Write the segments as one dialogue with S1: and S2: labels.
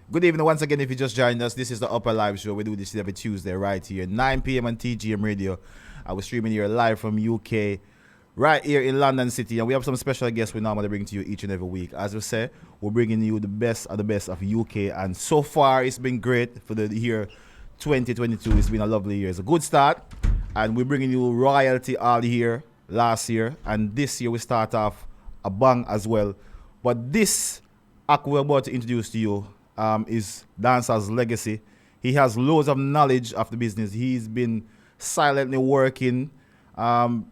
S1: Good evening once again. If you just joined us, this is the Upnlive show. We do this every Tuesday right here, 9 p.m. on TGM Radio. I was streaming here live from UK, right here in London City, and we have some special guests we normally bring to you each and every week. As we say, we're bringing you the best of UK, and so far it's been great for the year 2022. It's been a lovely year. It's a good start, and we're bringing you royalty all year, last year, and this year we start off a bang as well. But this act we're about to introduce to you is Dancehall's legacy. He has loads of knowledge of the business. He's been silently working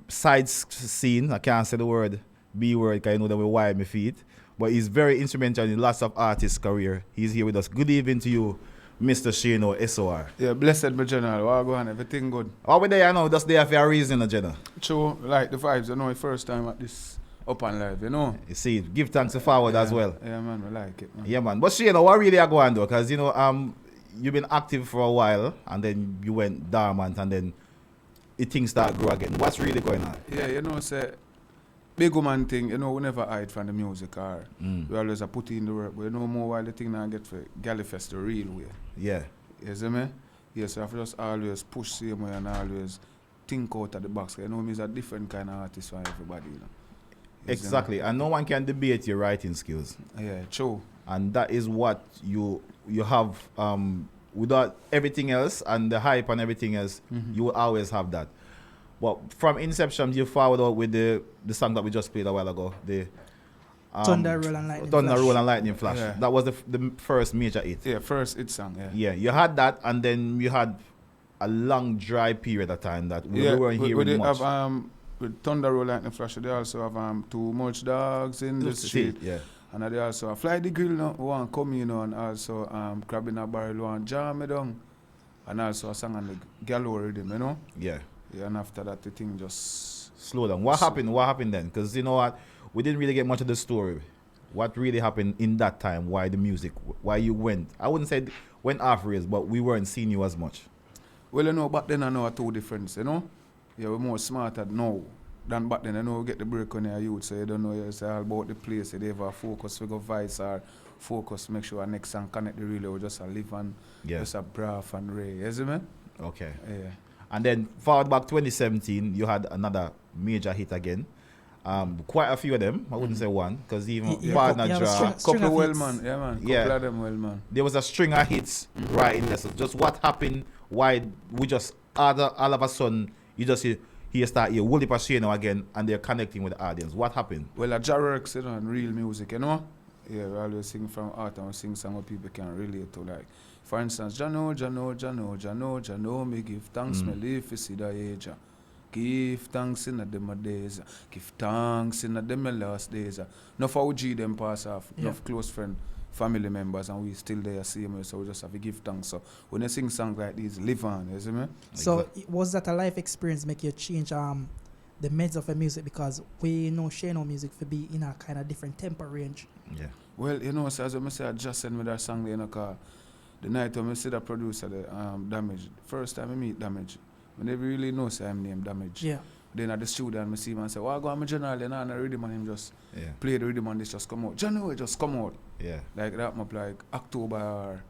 S1: side scene. I can't say the word B word because I know that we wire my feet. But he's very instrumental in lots of artists' career. He's here with us. Good evening to you, Mr. Shano SOR.
S2: Yeah, blessed my general. What go on? Everything good?
S1: Oh, we there, you know, just there for a reason, General.
S2: True, like the vibes, you know, first time at this Upnlive, you know.
S1: You see, give thanks to forward as well.
S2: Yeah, man, I like it, man.
S1: Yeah, man. But Shano, what really are going on, though? Because, you know, you've been active for a while, and then you went dormant, and then things start grow again. What's really going on?
S2: Yeah, you know, say, big woman thing, you know, we never hide from the music, or we always put in the work, but you know more while the thing now get for Gallifest the real way.
S1: Yeah.
S2: You see me? Yes, so I just always push same way and always think out of the box. You know, me is a different kind of artist for everybody, you know.
S1: Exactly, and no one can debate your writing skills.
S2: Yeah, true.
S1: And that is what you have without everything else and the hype and everything else, you will always have that. But from inception, you followed out with the song that we just played a while ago, the
S3: Thunder, Roll and Lightning
S1: Flash.
S2: Yeah.
S1: That was the first major hit.
S2: Yeah, first hit song, yeah.
S1: Yeah, you had that, and then you had a long dry period of time that we weren't hearing much.
S2: With Thunder, Roll, Lightning, Flash, they also have Too Much Dogs in the Street.
S1: Yeah.
S2: And they also have Fly the Grill, no, one come, you know, and also Crab in a Barrel, one Jam Me Down. And also a song on the Gallow rhythm, you know?
S1: Yeah.
S2: Yeah, and after that, the thing just...
S1: Slow down. What happened then? Because, you know what, we didn't really get much of the story. What really happened in that time? Why the music? Why you went? I wouldn't say went off rails, but we weren't seeing you as much.
S2: Well, you know, back then I know two difference, you know? Yeah, we're more smarter now than back then. I know we get the break on your youth, so you don't know it's all about the place. They have a focus, we go vice or focus, make sure our next song connect the relay. We just live and just a braff and ray. You see me?
S1: Okay.
S2: Yeah.
S1: And then forward back 2017, you had another major hit again. Quite a few of them. I wouldn't say one, because even Partner Draw.
S2: Couple well, man. Yeah, man. Couple of them well, man.
S1: There was a string of hits right in there. So just what happened? Why we just all of a sudden you just hear start here Wooly Pashino again, and they're connecting with the audience. What happened?
S2: Well, a Jarrex, you know, and real music, you know. Yeah, we always sing from art and we sing songs what people can relate to. Like, for instance, Jano, me give thanks, me live for see the age. Give thanks in the my days. Give thanks in the my last days. Enough OG them pass off, enough close friend, family members, and we still there same way, so we just have to give thanks. So when you sing songs like these, live on, you see me?
S3: So was that a life experience make you change the meds of the music, because we know Shano music for be in a kind of different tempo range?
S1: Yeah.
S2: Well, you know, so as I say, I just sent me that song there in the car. The night when I see the producer, the Damage, first time I meet Damage, I never really know say I'm named Damage.
S3: Yeah.
S2: Then at the studio and I see him and say, well, I go on my general, and I rhythm and him just play the rhythm and this just come out. January just come out.
S1: Yeah.
S2: Like that, like October or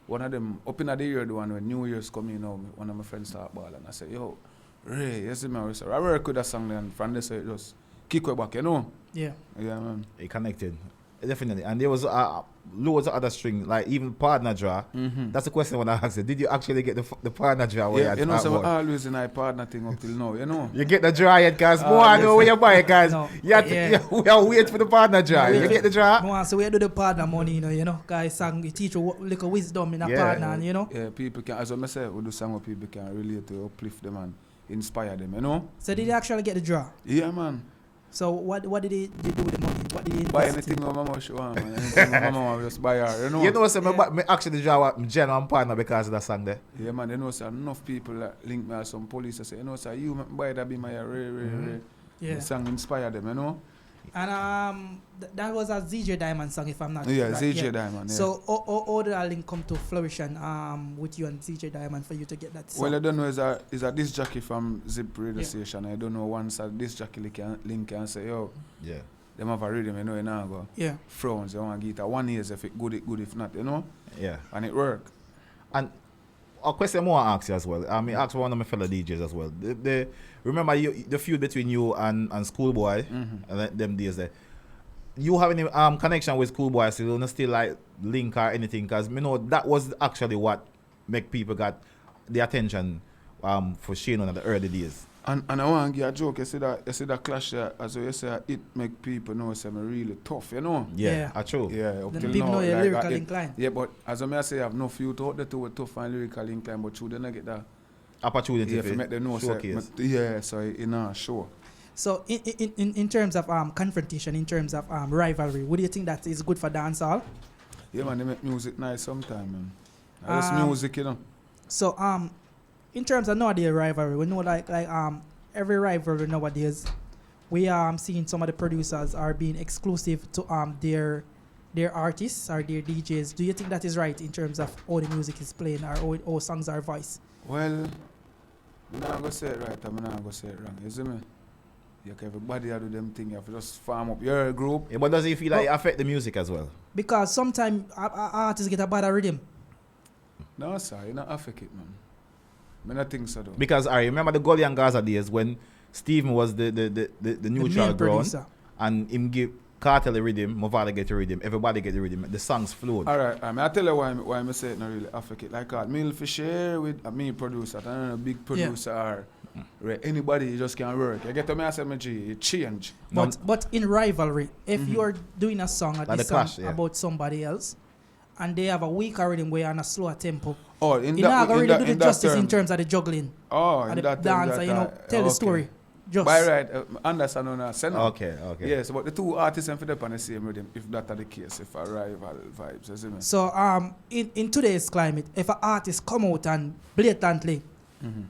S2: one of them, up in the year, the one when New Year's coming, you know, one of my friends start ball and I say, yo, Ray, you see me? I work with that song then, from this it just kick way back, you know?
S3: Yeah.
S2: Yeah, man.
S1: It connected. Definitely. And there was loads of other string, like even Partner Draw. That's the question when I asked you. Did you actually get the Partner Draw?
S2: Yeah, you know, so I always in my partner thing up till now, you know.
S1: You get the draw yet, guys? More I know where you buy it, guys. We are waiting for the Partner Draw. You get the draw?
S3: No, so we do the partner money, you know, guys, song, you teach you little wisdom in a partner, and, you know.
S2: Yeah, people can, as I say, we do song where people can relate to, uplift them and inspire them, you know.
S3: So did you actually get the draw?
S2: Yeah, man.
S3: So what did he do with the money? What did he
S2: buy anything my mama show man. Anything my mama just buy her, you know.
S1: You know, so me actually draw my genuine partner because of that song there.
S2: Yeah, man, you know, so enough people that link me as some police. I say, you know, so you buy that be my ray.
S3: Yeah.
S2: The song inspire them, you know.
S3: And that was a ZJ Diamond song, if I'm not
S2: yeah,
S3: right.
S2: ZJ Diamond. Yeah.
S3: So how did that link come to flourishing with you and ZJ Diamond for you to get that song?
S2: Well, I don't know, is a disc jockey from Zip Radio Station. I don't know once a disc jockey link and say, yo, them have a rhythm, you know, you know, go.
S3: Yeah.
S2: Frowns, you want to get it 1 year if it good, if not, you know?
S1: Yeah.
S2: And it work.
S1: And a question more I ask you as well. I mean, ask one of my fellow DJs as well. Remember the feud between you and Schoolboy, and them days there. You have any connection with Schoolboy? So you don't still like link or anything? Because you know that was actually what make people got the attention for Shane on the early days.
S2: And I want to give a joke. You see that clash there, as you say, it make people know say me really tough, you know?
S3: Yeah.
S1: True.
S2: Yeah, up
S3: Then
S2: till
S3: people
S2: now,
S3: know you're
S2: like,
S3: lyrical inclined.
S2: Yeah, but as I say, I have no few to out there to tough and lyrical inclined, but you don't get that.
S1: Opportunity
S2: Yeah, to make them know.
S1: showcase.
S2: Yeah, so in a show.
S3: So in terms of confrontation, in terms of rivalry, would you think that is good for dancehall?
S2: Yeah, man, they make music nice sometime, man. That's music, you know.
S3: So in terms of nowadays rivalry, we know like every rivalry nowadays, we seeing some of the producers are being exclusive to their artists or their DJs. Do you think that is right in terms of how the music is playing or how songs are voiced?
S2: Well, I'm not going to say it right, I'm not going to say it wrong. You see me? Yeah, everybody do them thing. You have to just farm up your group.
S1: Yeah, but does it feel like it affect the music as well?
S3: Because sometimes artists get a bad rhythm.
S2: No, sir, you not affect it, man. I don't think so, though.
S1: Because I remember the Gully and Gaza days when Steven was the neutral
S3: main
S1: ground
S3: producer.
S1: and him give Cartel the rhythm, Movada get the rhythm, everybody get the rhythm, the songs flowed.
S2: Alright, I tell you why I say it not really affect it. Like me for share with a me producer, and a big producer or anybody you just can't work. You get to me I say me G, it change.
S3: But in rivalry, if you're doing a song or
S1: Like
S3: this
S1: the Clash,
S3: song
S1: yeah.
S3: about somebody else and they have a weaker rhythm where on a slower tempo,
S2: Oh, in
S3: you're not
S2: that,
S3: going to really do the justice
S2: term.
S3: in terms of the juggling
S2: Oh,
S3: and
S2: in
S3: the
S2: that
S3: dance,
S2: term,
S3: you know, tell the
S2: okay.
S3: story. Just.
S2: By right, understand on a sense.
S1: Okay.
S2: Yes, but the two artists and for them on the same rhythm, if that are the case, if a rival vibes, you see me?
S3: So in today's climate, if an artist come out and blatantly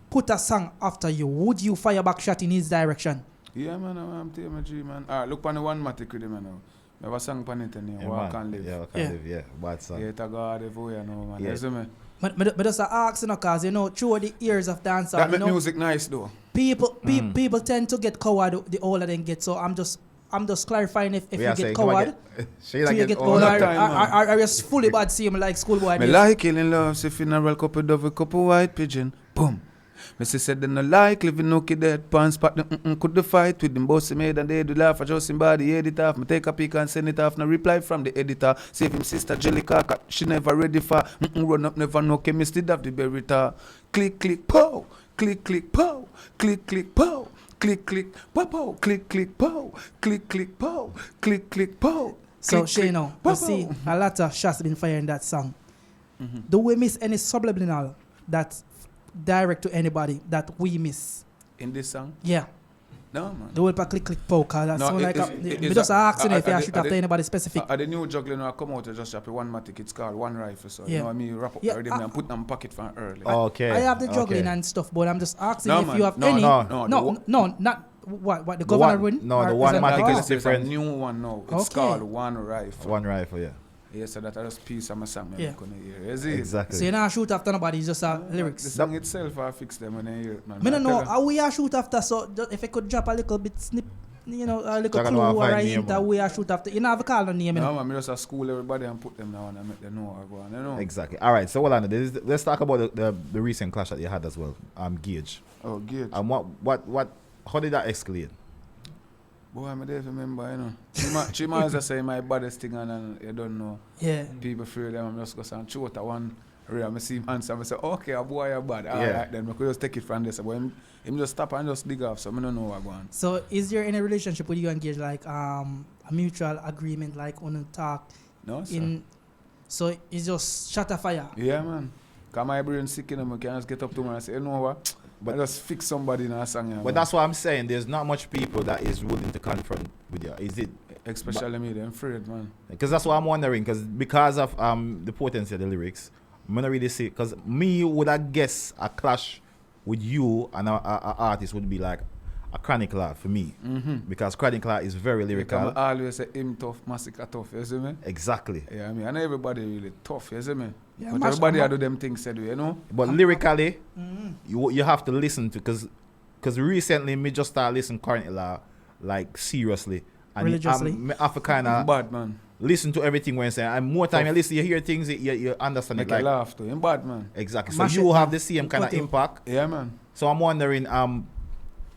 S3: put a song after you, would you fire back shot in his direction?
S2: Yeah, man, I'm telling my G, man. Alright, look on the one matic with him, man. I have a song on it, and Walk and Live.
S1: Yeah, Walk and Live, yeah. Bad song.
S2: Yeah, it's a God of way, you know, man.
S1: Yeah.
S2: You see me?
S3: But just ask, you know, cause you know, through the years of dancehall,
S2: That
S3: you
S2: make
S3: know,
S2: music nice, though.
S3: people tend to get coward the older they get. So I'm just clarifying if you get coward,
S1: She
S3: do
S1: like
S3: you
S1: it
S3: get
S1: all
S3: coward,
S1: the
S2: time,
S3: are you fully bad see him like Schoolboy?
S2: Me
S3: days?
S2: like killing love, say funeral couple dove, a couple white pigeon. Boom. Me say said they no like living no kid dead pants pat them could the fight with them bossy made and they do laugh at just him body edit off. Me take a pic and send it off. No reply from the editor. Save him sister Jellica, she never ready for run up never no chemistry have the berita. Click click pow, click click pow, click click pow, click click pow pow, click click pow, click click pow, click click pow.
S3: So
S2: click, click,
S3: Shano,
S2: pow,
S3: you see
S2: pow.
S3: a lot of shots been fired in that song. Do we miss any subliminal that direct to anybody that we miss?
S2: In this song?
S3: Yeah.
S2: No man.
S3: The whole click poke, that's
S2: No,
S3: sound like
S2: it's
S3: me just asking if you
S2: are
S3: shoot
S2: the-
S3: after anybody specific.
S2: The new juggling when I come out, I just drop one matic. It's called one rifle. So
S3: Yeah.
S2: you know what I mean? Wrap up
S3: Yeah,
S2: the rhythm and put them pocket from early.
S1: Okay.
S3: I have the juggling
S1: okay.
S3: and stuff, but I'm just asking
S2: No,
S3: if
S2: man.
S3: you have
S2: No,
S3: any.
S2: no,
S3: No, not what the
S1: The
S3: governor
S1: one-
S3: win.
S1: no, the
S3: Or
S1: one
S3: is it-
S1: matic
S3: oh.
S1: is different.
S2: It's a new one now. It's
S3: Okay.
S2: called one rifle.
S1: One rifle, yeah.
S2: Yeah, so that I just piece of my song.
S3: Yeah.
S2: I'm gonna hear. Is it?
S1: Exactly.
S3: So you not shoot after nobody, it's just
S2: The
S3: lyrics.
S2: song itself, I fix them when I hear it, man.
S3: Me don't know
S2: tell you.
S3: how we are shoot after. So if I could drop a little bit snip, you know, a little
S1: Jack
S3: clue
S1: and
S3: or
S1: find
S3: a
S1: name,
S3: hint that
S1: man.
S3: we are shoot after. You know, have a call on name. You
S2: No,
S3: know?
S2: man, I just school everybody and put them down and make them know what go on. You know?
S1: Exactly. All right. So, hold on. Let's talk about the recent clash that you had as well. Gage.
S2: Oh, good.
S1: What? How did that escalate?
S2: Boy, I don't remember, you know. Chima is just saying my baddest thing and you don't know.
S3: Yeah.
S2: People fear them. I'm just going to shoot at one real. I see him answer. I say, okay, a boy, you're bad. All
S1: Yeah.
S2: right, then I could just take it from this. But him just stop and just dig off. So I don't know what going on.
S3: So is there any relationship with you and Gage, like a mutual agreement, like on a talk
S2: No, sir.
S3: in? So it's just shut a fire.
S2: Yeah, man. Because my brain sick, you know, I can just get up to me and say, you know what? But I just fix somebody in a song. Yeah,
S1: But
S2: man.
S1: that's what I'm saying. There's not much people that is willing to confront with you. Is it?
S2: Especially me, I'm afraid, man.
S1: Because that's what I'm wondering. Because of the potency of the lyrics, I'm gonna really see. Because me would I guess a clash with you and a artist would be like a Chronicler for me.
S2: Mm-hmm.
S1: Because Chronicler is very lyrical.
S2: Because I always say him tough, massacre tough, you see me?
S1: Exactly.
S2: Yeah, I mean, and everybody really tough, you see me?
S3: Yeah,
S2: But
S3: mash-
S2: everybody
S3: ma-
S2: I do them things said, you know?
S1: But lyrically,
S3: Mm.
S1: you have to listen to because recently me just started listening Chronicler like seriously, And
S3: religiously.
S1: I have to kind of
S2: Bad man.
S1: listen to everything when you say. And more time
S2: Tough.
S1: you listen, you hear things, you understand
S2: Make
S1: it.
S2: you
S1: Like,
S2: laugh too. Him bad man.
S1: exactly. So
S3: Mash
S1: you
S3: it,
S1: have
S3: man.
S1: the same kind of
S3: Cut you.
S1: impact.
S2: Yeah, man.
S1: So I'm wondering,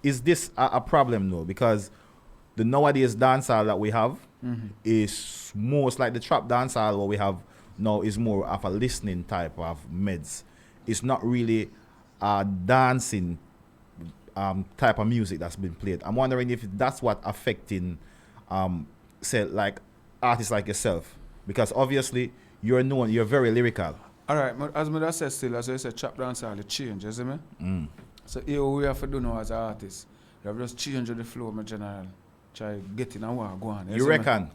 S1: is this a problem though? Because the nowadays dancehall that we have is most like the trap dancehall what we have now is more of a listening type of meds. It's not really a dancing type of music that's been played. I'm wondering if that's what affecting say like artists like yourself, because obviously you're known, you're very lyrical.
S2: All right, as I said still, as I said, trap dancehall, it change, you see me? So here we have to do now as an artist. You have to just change the flow, my general. Try get in and walk, go on.
S1: You reckon?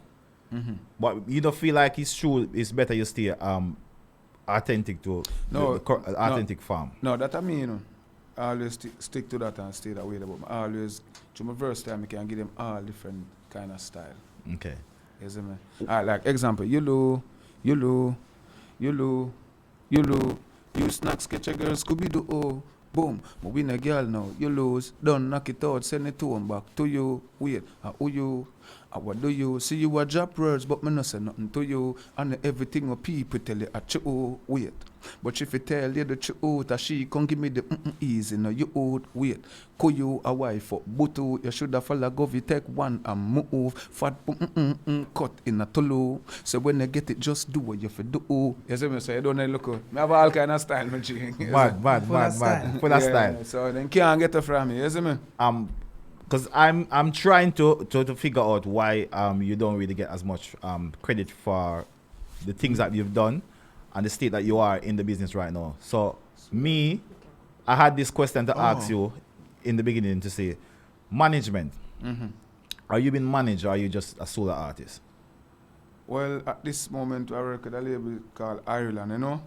S1: But you don't feel like it's true, it's better you stay authentic to
S2: No,
S1: the authentic form.
S2: No, that I mean, you know, I always stick to that and stay that way. But I always, to my verse time, I can give them all different kind of style.
S1: Okay.
S2: You see me? Alright, like example, you snack sketch a girl, Scooby-Doo, boom, but win a girl now, you lose, don't knock it out, send it to him back to you, wait, who you, what do you, see you a drop words, but me no say nothing to you, and everything what people tell you, wait, but if you tell you the truth, that she can give me the easy, no you old, wait, call you a wife for butu, you should have follow go, you take one and move, fat cut in a tolo, so when you get it, just do what you have to do. You see me, so you don't look out, I have all kind of style, my G.
S1: Mad. For that style.
S2: So then can't get it from me, you see me?
S1: Because I'm trying to figure out why you don't really get as much credit for the things that you've done and the state that you are in the business right now. So I had this question to ask you in the beginning to say, management. Are you being managed or are you just a solo artist?
S2: Well, at this moment, I work at a label called Ireland, you know?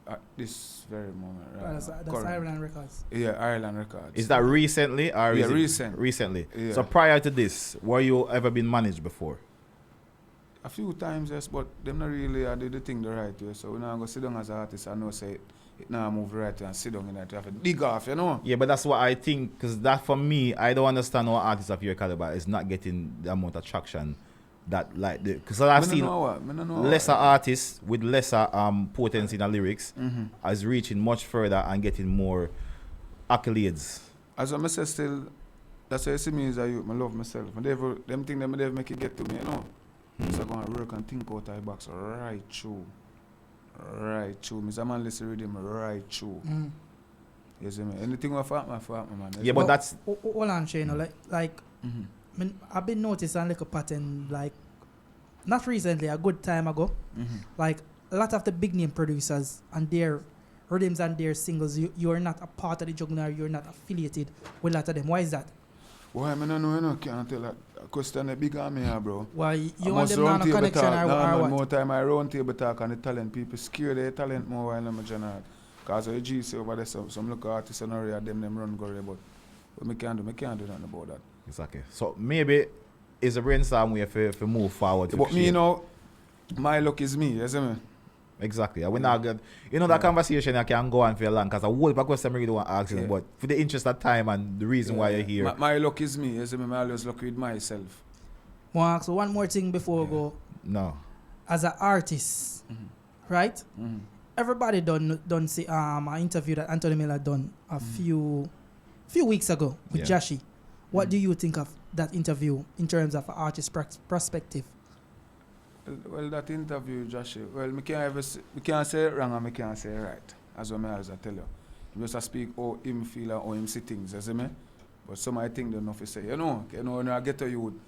S2: At this very moment, right?
S3: That's
S2: Current.
S3: Ireland Records.
S2: Yeah, Ireland Records.
S1: Is that recently or
S2: Yeah,
S1: is it
S2: recent.
S1: recently?
S2: Yeah.
S1: So prior to this, were you ever been managed before?
S2: A few times, yes, but them not really do the thing the right way. So when I go sit down as an artist, I know say it now move the right way and sit down in that. You have to dig off, you know?
S1: Yeah, but that's what I think, because that for me, I don't understand how artists of your caliber is not getting the amount of traction that like the, because I've seen lesser artists with lesser potency in the lyrics as reaching much further and getting more accolades.
S2: As I say still, that's why you see me as a youth, I love myself. And them things them never make it get to me, you know? So I go and work and think out of the box right through. Right through. Mr. Man listen rhythm right through. You see me? Anything I fault, man.
S1: Yeah, but that's
S3: Hold on, Shane. Like I've been noticing like a pattern, like not recently, a good time ago. Like a lot of the big name producers and their rhythms and their singles, you are not a part of the juggler, you're not affiliated with a lot of them. Why is that?
S2: Why, I don't know, you know, can't tell that question a big on me here, bro.
S3: Why you want them on a connection or what?
S2: More time I round table talk and the talent, people scare their talent more while I'm a general. Because the GC over there, some local artists and area, them run go but we can't do nothing about that.
S1: exactly. So maybe it's a brainstorm way for move forward.
S2: But me, you know, my luck is me, you see me?
S1: Exactly. And we not good. You know, that conversation I can go on for a long because a whole pack of question I really want to ask you, but for the interest of time and the reason why you're here.
S2: My luck is me, you see me? I always luck with myself.
S3: Mark, so one more thing before we go.
S1: No.
S3: As an artist, right? Everybody done see an interview that Anthony Miller done a few weeks ago with Jashi. What do you think of that interview in terms of an artist perspective?
S2: Well, that interview, Josh, well, me can't say it wrong and me can't say it right. As well as I tell you. You just speak how him feel and how him see things, you see me? But some I think don't know if you say, you know, when I get to you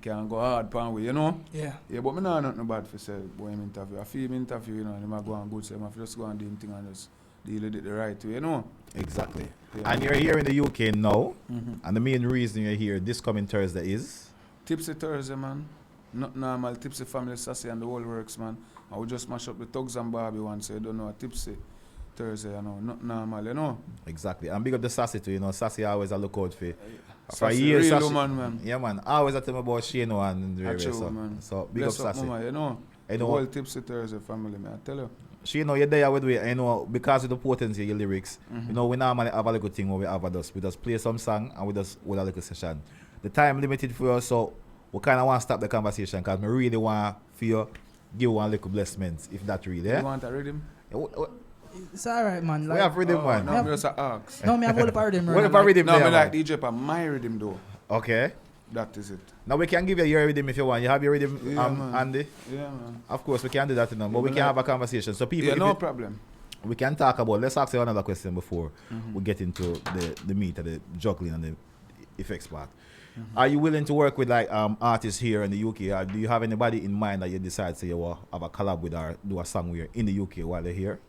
S2: can go hard pan way, you know?
S3: Yeah.
S2: Yeah, but me not nothing bad for say boy him interview. I feel him interview, you know, and him a go on good, so I just go and do him thing and just deal with it the right way, you know?
S1: Exactly.
S2: Yeah.
S1: And you're here in the UK now, and the main reason you're here this coming Thursday is?
S2: Tipsy Thursday, man. Not normal, Tipsy Family Sassy and the whole works, man. I would just mash up the Tugs and Barbie one, so you don't know, Tipsy Thursday, you know, not normal, you know?
S1: Exactly. And big up the Sassy too, you know, Sassy always a look out for. For
S2: Sassy,
S1: years,
S2: real
S1: Sassy,
S2: woman, man.
S1: Yeah, man. I always tell me about Shane and the
S2: That's
S1: rest.
S2: true, man.
S1: So big
S2: Bless
S1: up Sassy.
S2: Mama, you know?
S1: I
S2: The
S1: know.
S2: whole Tipsy Thursday family, man, I tell you.
S1: Shane, you're there with me. I know because of the potency of your lyrics. You know, we normally have a little thing where we just play some song and we just hold a little session. The time limited for us, so we kind of want to stop the conversation because we really want for you give one little blessings, if that really,
S2: You want a rhythm?
S3: It's alright, man.
S1: We
S3: Like,
S1: have rhythm, man.
S2: No, me just ask.
S3: no, me have all the rhythm.
S1: What if I rhythm
S2: No,
S1: there,
S2: me like
S1: man?
S2: DJ for my rhythm though.
S1: Okay.
S2: That is it.
S1: Now we can give you your rhythm if you want. You have your rhythm,
S2: Yeah, man.
S1: Andy?
S2: Yeah, man.
S1: Of course, we can do that, but we
S2: Yeah,
S1: can
S2: like-
S1: have a conversation. So people,
S2: Yeah,
S1: if
S2: no
S1: you-
S2: problem.
S1: we can talk about, let's ask you another question before we get into the meat of the juggling and the effects part. Are you willing to work with like artists here in the UK, or do you have anybody in mind that you decide say you will have a collab with or do a song with in the UK while they're here?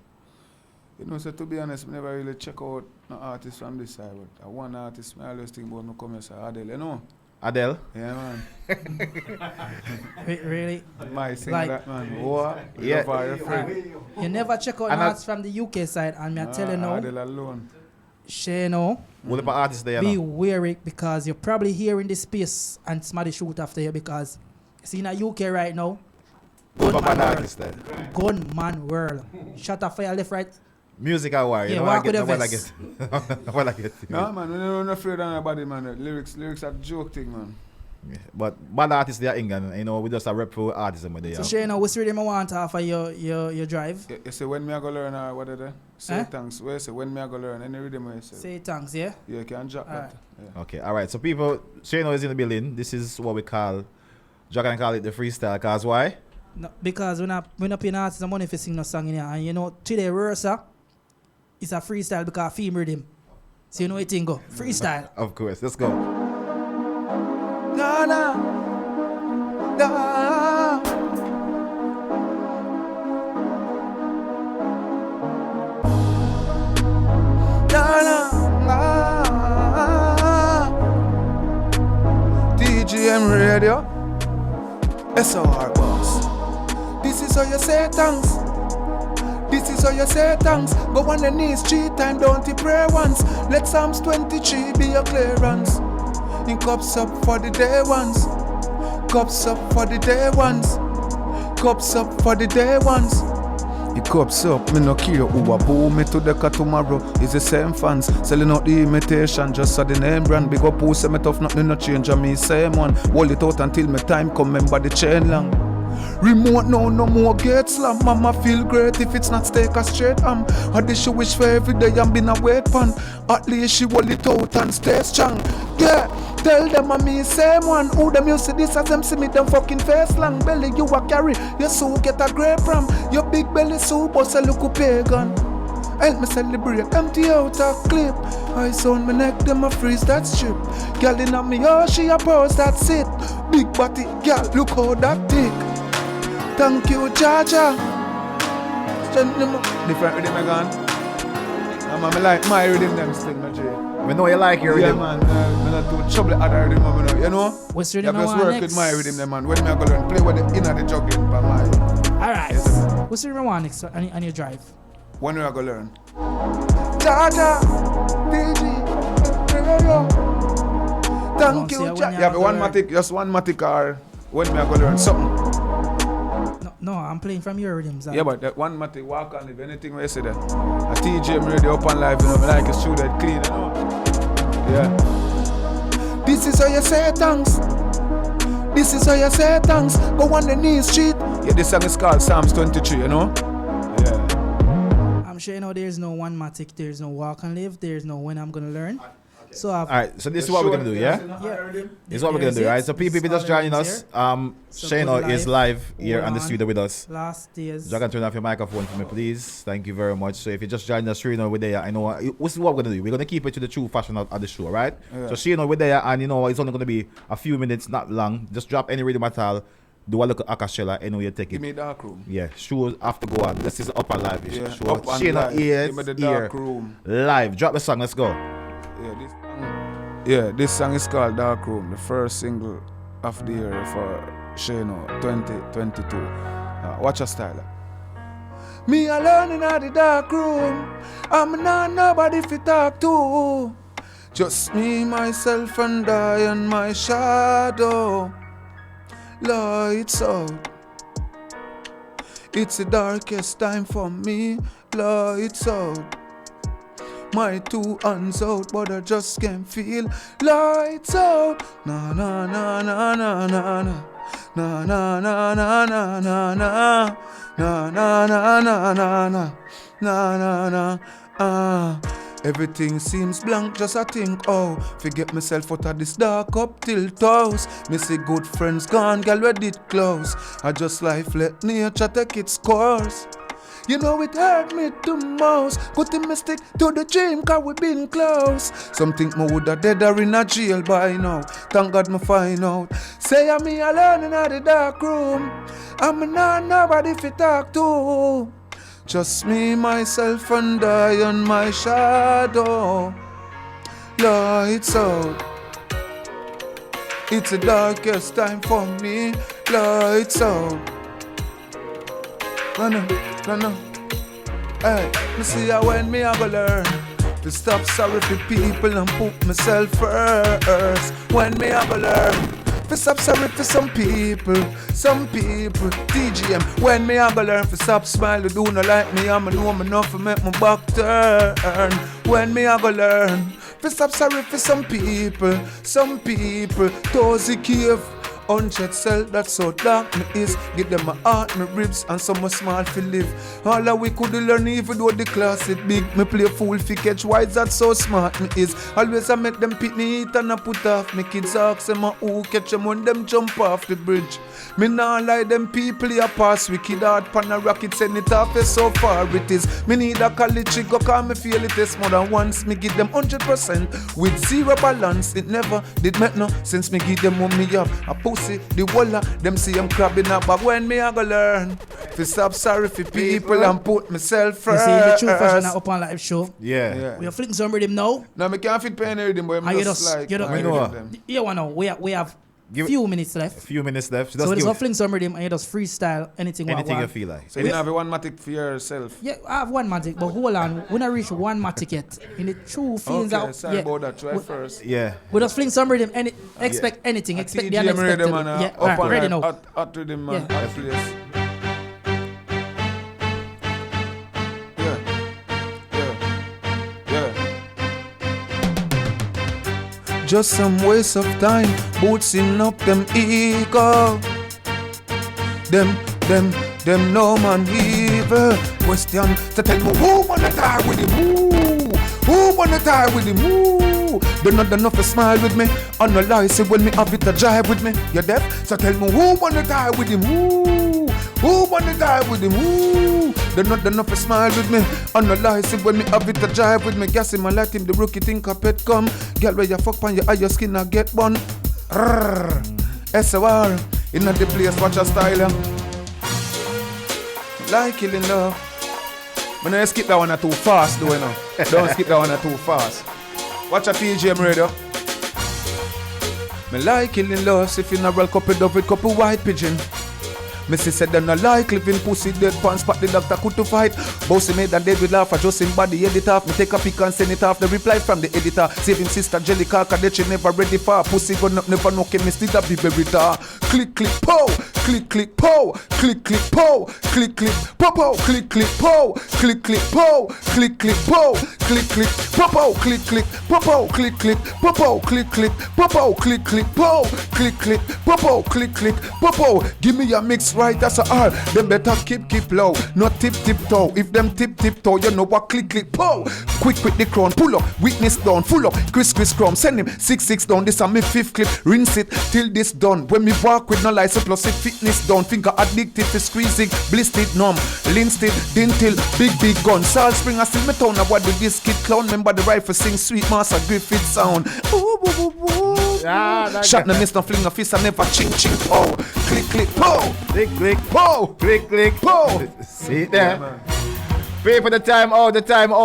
S2: You know, so to be honest, I never really check out no artist from this side, but one artist I always think about me come here, say Adele, you know?
S1: Adele?
S2: Yeah, man.
S3: Really?
S2: My sing
S3: Like-
S2: that, man. What?
S1: Yeah.
S2: Love her, your friend.
S3: You never check out
S1: And I-
S3: artists from the UK side, and me I tell you now,
S2: Adele alone.
S3: Shano,
S1: What about artists there
S3: be
S1: now?
S3: wary because you're probably here in this space and somebody shoot after you because see in the UK right now,
S1: What about
S3: gunman
S1: artists there?
S3: world, gunman world. Shut up for your left, right.
S1: Music or wire?
S3: Yeah,
S1: You know
S3: walk
S1: what I
S3: with
S1: get?
S3: the
S1: I get. What I get.
S2: No, man, we're not afraid of nobody, man. Lyrics are joke thing, man.
S1: Yeah. But bad artists there in England, you know, we just a rep for artists over there.
S3: So Shano, what's really I want to offer your drive?
S2: You say when me I go learn or what are they? Say
S3: Huh?
S2: thanks. Where you say when me I go learn? Any rhythm where you say?
S3: Say thanks, yeah?
S2: Yeah, you can drop
S3: Alright.
S2: that. Yeah.
S1: Okay, all right. So people, Shano is in the building. This is what we call, Jack and call it the freestyle. Cause why?
S3: No, because we're not paying artists the money for sing no song in here. And you know, today Rosa is a freestyle because theme rhythm. So you know it go. Freestyle.
S1: Of course. Let's go.
S2: Na na na. Na na na. DGM Radio. SOR boss. This is how you say thanks. This is how you say thanks. Go on the knees 3 times, don't you pray once. Let Psalms 23 be your clearance. In cups up for the day ones. Cups up for the day ones. Cups up for the day ones. The cups up, me no care who a boo me to the car tomorrow. It's the same fans selling out the imitation just so the name brand. Big up who say me tough, nothing no change on me same one. Hold it out until me time come, remember the chain long. Remote now, no more gate slam. Mama feel great if it's not steak or straight ham. Or this she wish for every day and been a wait pan. At least she hold it out and stay strong. Yeah, tell them I'm me same one. Who them you see this as them see me them fucking face long. Belly you a carry, your soul get a grape ram. Your big belly soup bust a look pagan. Help me celebrate, empty out a clip. I sound me neck, them a freeze that strip. Girl inna me, oh she a pose, that's it. Big body, girl, look how that thick. Thank you, Jaja. Different rhythm again. I like my rhythm, them still, no Jay.
S1: We know you like your
S2: Yeah,
S1: rhythm.
S2: man. I'm not too trouble other rhythm, man. You know?
S3: What's
S2: You
S3: rhythm
S2: just
S3: I want
S2: work
S3: next?
S2: with my rhythm, them, man. When me I go learn, play with the inner the juggling by my.
S3: Alright.
S2: Yes.
S3: What's rhythm I want next on your drive?
S2: When we I go learn. Jaja, DJ, radio. Thank
S3: No,
S2: you,
S3: see, when
S2: Jaja.
S3: you
S2: Yeah,
S3: go
S2: but one
S3: learn.
S2: matic, just one matic or when me I go learn something.
S3: No, I'm playing from your rhythms.
S2: Yeah, but that one matic walk on if anything we say that. A TGM radio Upnlive, you know, me like it's true that clean, you know. Yeah. This is how you say thanks. This is how you say thanks. Go on the knees street. Yeah, this song is called Psalms 23, you know. Yeah.
S3: I'm sure you know there's no one matic, there's no walk and live, there's no when I'm gonna learn. So I've
S1: All right. So this is what we're gonna do, yeah? This is what we're gonna do, right? So people, if you just joining us,
S3: So
S1: Shano
S3: good
S1: is live here
S3: Hold
S1: on the
S3: on.
S1: studio with us.
S3: last days.
S1: Jack, and turn off your microphone for me, please. Thank you very much. So if you just joined us, Shano, we're there. I know this is what we're gonna do. We're gonna keep it to the true fashion of the show, right?
S2: Yeah.
S1: So Shano, we're there, and you know it's only gonna be a few minutes, not long. Just drop any rhythm at all. Do a little akashela, anyway you take
S2: Give
S1: it.
S2: me dark room.
S1: Yeah, show have to go on. This is Upnlive.
S2: Yeah,
S1: Show
S2: up and
S1: Shano
S2: live. Give me the
S1: is
S2: dark
S1: here
S2: room.
S1: live. Drop the song. Let's go.
S2: This song is called Dark Room, the first single of the year for Shano 2022. Watch your style. Me alone in the dark room. I'm not nobody fi talk to. Just me, myself, and I and my shadow. Lights out. It's the darkest time for me. Lights out. my 2 hands out, but I just can't feel. Lights out. Na na na na na na na. Na na na na na na na. Na na na na na na. Na na na. Everything seems blank, just I think, oh, forget myself out of this dark up till toes. Me see good friends gone, girl, where did close. I just life let nature take its course. You know it hurt me the most. Putting me stick to the dream, cause we been close. Some think me woulda dead or in a jail by now. Thank God me find out. Say I'm me alone in the dark room. I'm not nobody fi talk to. Just me, myself, and I on my shadow. Lights out. It's the darkest time for me. Lights out. No. Hey, me see how when me I go learn to stop sorry for people and put myself first. When me I go learn to stop sorry for some people. TGM. When me I go learn to stop smile, do not like me, I'm know me enough to make my back turn. When me I go learn to stop sorry for some people. Tozy cave. 100 cell, that's so dark me is. Give them my heart, my ribs, and some more small fi live. All that we could learn even though the class it big. Me play fool fi catch, why is that so smart me is. Always I make them pick me eat and I put off. Me kids ask them who catch them when them jump off the bridge. Me nah lie them people ya pass wicked hard pan a rocket send it off so far it is. Me need a college chick go cause me feel it is more than once. Me give them 100% with zero balance. It never did make no sense me give them what me have. A pussy, the walla, them see I'm crabbing up. But when me I go learn to stop sorry for people and put myself first.
S3: You see the true version of Upnlive show.
S1: Yeah.
S3: We are flicking some rhythm now.
S2: No, me can't fit pen rhythm, but I'm just like
S3: you wanna we have few minutes left.
S1: So we just
S3: fling some rhythm and you just freestyle anything
S1: you feel like.
S2: So you have a one matic for yourself.
S3: Yeah, I have one matic, but hold on, we not reach one matic yet. In the true feelings
S2: okay,
S3: out.
S2: Sorry about that. Try first.
S1: Yeah.
S3: We just fling some rhythm and expect anything. Expect the unexpected.
S2: Rhythm and
S3: Yeah, right, ready now.
S2: Hot rhythm man.
S3: Yeah.
S2: Hot place. Just some waste of time, boosting up them ego. Them no man evil. Question to tell me who wanna die with him? Who wanna die with him? They not enough to smile with me. On the lie, say when me have it a jive with me. You deaf? So tell me who wanna die with him? Who wanna die with him? They not enough to smile with me. On the lie, say when me have it a jive with me. Gas in my light him, the rookie think a pet come. Girl where you fuck pan your eye, your skin a get bun. SOR, in the place, watch your style. Like killing love. But don't skip that one too fast, though, you know. Don't skip that one too fast. Watch a TGM radio. Me like killing love, see funeral couple dove with couple white pigeon. Missy said them not like living pussy dead pants, but the doctor could to fight. Bossy made and dead with laugh, just him body edit off. Me take a pic and send it off. The reply from the editor, save him sister Jellica, that she never ready for. Pussy gun up, never know chemist, it a be buried. Click, click, pow, click, click, pow, click, click, pow, click, click, pow, pow, click, click, pow, click, click, pow, click, click, pow, click, click, pow, pow, click, click, pow, pow, click, click, pow, pow, click, click, pow, pow, click, click, pow, click, click, pow, pow, click, click, pow, pow. Give me a mix right, that's a R. Them better keep low, not tip toe. If them tip toe, you know what? Click pow. Quick with the crown, pull up, witness down, full up, Chris chrome. Send him 6 down. This a me 5th clip. Rinse it till this done. When me walk with no license plus it fitness down. Finger addicted to squeezing, blistered numb, linsted, dental, big gun. Salt spring I see me town. What the biscuit clown? Remember the rifle sing sweet master Griffith sound. Ooh, ooh, ooh, ooh. Shot no miss no fling a fist and never ching pow. Click pow.
S1: Click pow. Click pow. See it there. Pray for the time, all the time. You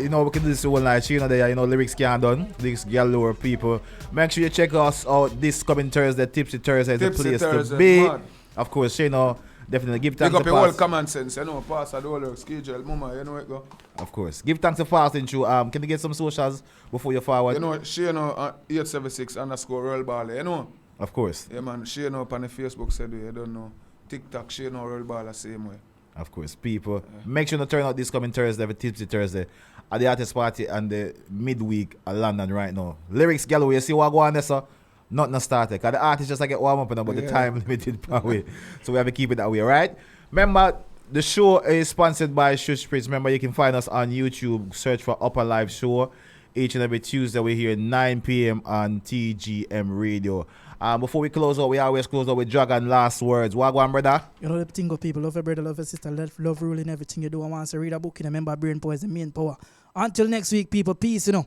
S1: know we can do this all night. You know there, lyrics can't done. Lyrics galore people. Make sure you check us out this coming Thursday. Tipsy Thursday is the place to be.
S2: Man.
S1: Of course, definitely give thanks
S2: Pick
S1: to
S2: up your
S1: Fast.
S2: whole common sense, pass the whole schedule, mama, it go.
S1: Of course. Give thanks to Fasting True. Can you get some socials before you forward?
S2: She 876_Royal
S1: Of course.
S2: Yeah man, she on the Facebook said you don't know. TikTok, she Royal Baller same way.
S1: Of course, people. Make sure to turn out this coming Thursday for Tipsy Thursday at the artist party and the midweek at London right now. Lyrics Galway, you see what go on there, so nothing started. Because the artists just get warm up now, but the time limited per way. So we have to keep it that way, right? Remember, the show is sponsored by Shush Prince. Remember, you can find us on YouTube. Search for Upnlive Show. Each and every Tuesday, we're here at 9 p.m. on TGM Radio. Before we close out, we always close out with Dragon last words. What go on, brother?
S3: You know the thing of people, love your brother, love your sister, love rule in everything you do. I want to read a book and remember brain power is the main power. Until next week, people, peace, you know.